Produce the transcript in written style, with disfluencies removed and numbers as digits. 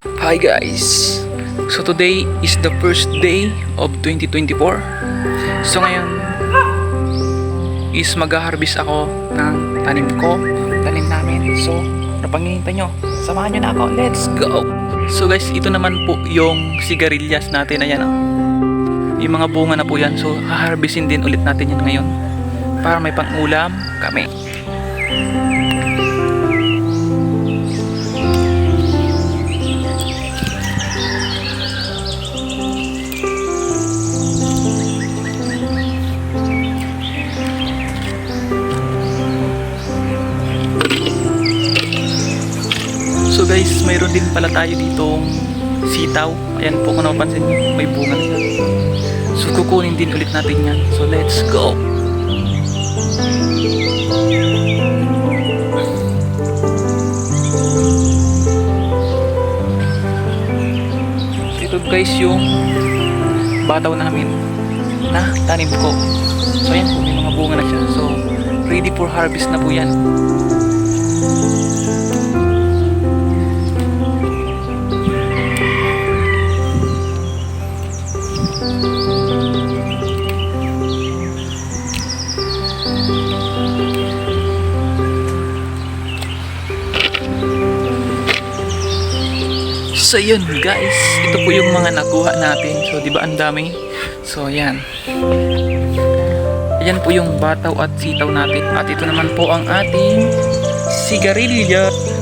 Hi guys! So today is the first day of 2024. So ngayon is mag-harvest ako ng tanim ko, tanim namin. So napangihintay nyo, samahan nyo na ako, let's go! So guys, ito naman po yung sigarilyas natin, ayan oh. Yung mga bunga na po yan, so haharvestin din ulit natin yan ngayon para may pang-ulam kami. So guys, mayroon din pala tayo ditong sitaw. Ayan po kung napapansin nyo, may bunga na siya. So kukunin din ulit natin yan. So let's go! So ito guys yung bataw namin na tanim ko. So ayan po, may mga bunga na siya. So ready for harvest na po yan. So yun guys, ito po yung mga nakuha natin. So di ba ang dami? So ayan. Ayan po yung bataw at sitaw natin. At ito naman po ang ating sigarilya.